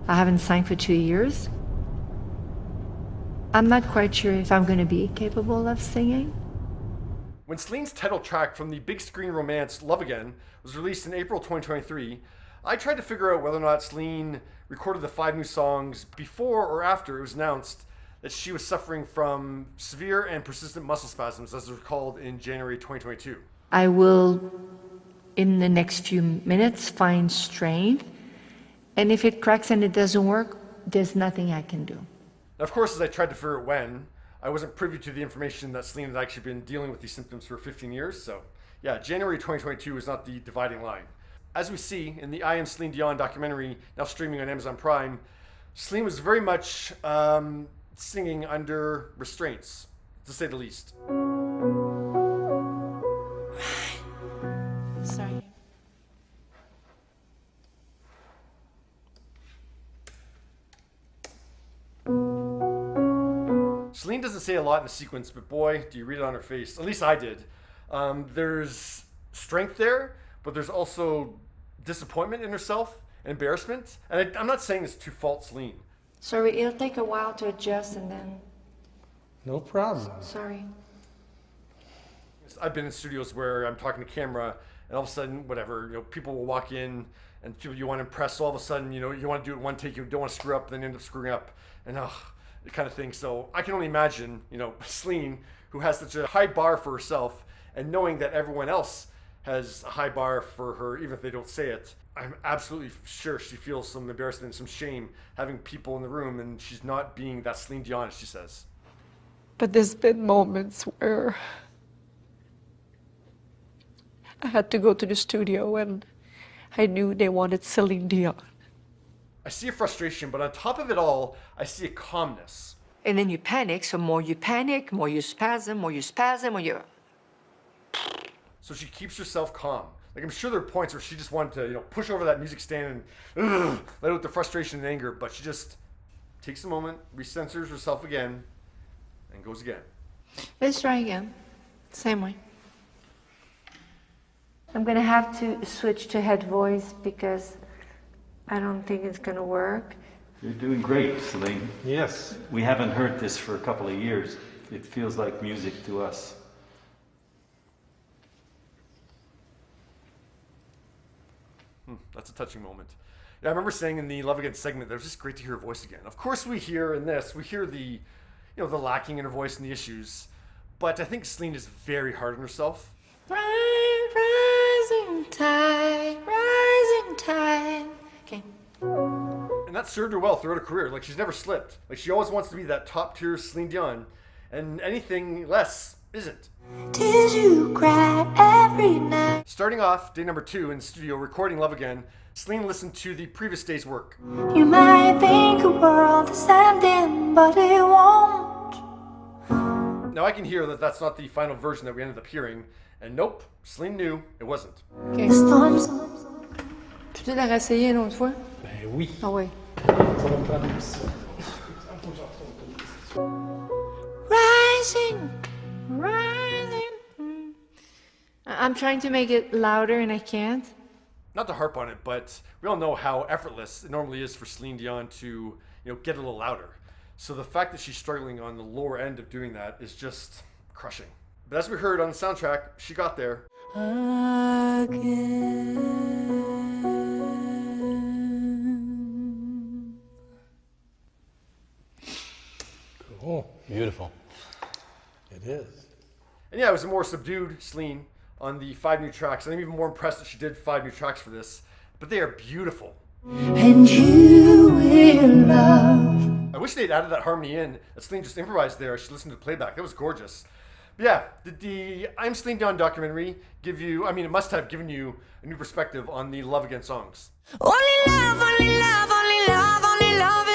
I haven't sang for 2 years. I'm not quite sure if I'm going to be capable of singing. When Celine's title track from the big screen romance Love Again was released in April 2023, I tried to figure out whether or not Celine recorded the 5 new songs before or after it was announced that she was suffering from severe and persistent muscle spasms, as they're called, in January 2022. I will, in the next few minutes, find strength. And if it cracks and it doesn't work, there's nothing I can do. Now, of course, as I tried to figure out when, I wasn't privy to the information that Celine had actually been dealing with these symptoms for 15 years. So, yeah, January 2022 is not the dividing line. As we see in the Am Celine Dion documentary, now streaming on Amazon Prime, Celine was very much singing under restraints, to say the least. Sorry. Celine doesn't say a lot in the sequence, but boy, do you read it on her face. At least I did. There's strength there, but there's also disappointment in herself, embarrassment. And I'm not saying this to fault Celine. Sorry, it'll take a while to adjust and then... No problem. Sorry. I've been in studios where I'm talking to camera, and all of a sudden, whatever, people will walk in, and people you want to impress, so all of a sudden, you want to do it one take, you don't want to screw up, then you end up screwing up, and the kind of thing. So I can only imagine, Celine, who has such a high bar for herself, and knowing that everyone else has a high bar for her, even if they don't say it. I'm absolutely sure she feels some embarrassment and some shame having people in the room, and she's not being that Celine Dion, as she says. But there's been moments where I had to go to the studio and I knew they wanted Celine Dion. I see a frustration, but on top of it all, I see a calmness. And then you panic, so more you panic, more you spasm, more you... So she keeps herself calm. Like, I'm sure there are points where she just wanted to, push over that music stand and let out the frustration and anger, but she just takes a moment, recenters herself again, and goes again. Let's try again. Same way. I'm gonna have to switch to head voice because I don't think it's gonna work. You're doing great, Celine. Yes. We haven't heard this for a couple of years. It feels like music to us. That's a touching moment. Yeah, I remember saying in the Love Again segment that it was just great to hear her voice again. Of course we hear the, the lacking in her voice and the issues, but I think Celine is very hard on herself. Rising tide, rising tide. Okay. And that served her well throughout her career. Like, she's never slipped. Like, she always wants to be that top tier Celine Dion, and anything less isn't. Did you cry every night? Starting off day number 2 in the studio recording Love Again, Celine listened to the previous day's work. You might think a world is ending, but it won't. Now I can hear that that's not the final version that we ended up hearing, and nope, Celine knew it wasn't. Okay. Storms. Tu peux la réessayer une autre fois? Ben oui. Ah oui. Ça va me prendre un petit peu. Rising, rising. I'm trying to make it louder and I can't. Not to harp on it, but we all know how effortless it normally is for Celine Dion to, get a little louder. So the fact that she's struggling on the lower end of doing that is just crushing. But as we heard on the soundtrack, she got there. Again. Cool. Beautiful. It is. And yeah, it was a more subdued Celine on the 5 new tracks. I'm even more impressed that she did 5 new tracks for this, but they are beautiful. And you will love. I wish they'd added that harmony in that Celine just improvised there as she listened to the playback. That was gorgeous. But yeah, did the I'm Celine Dion documentary give you, it must have given you a new perspective on the Love Again songs. Only love, only love, only love, only love.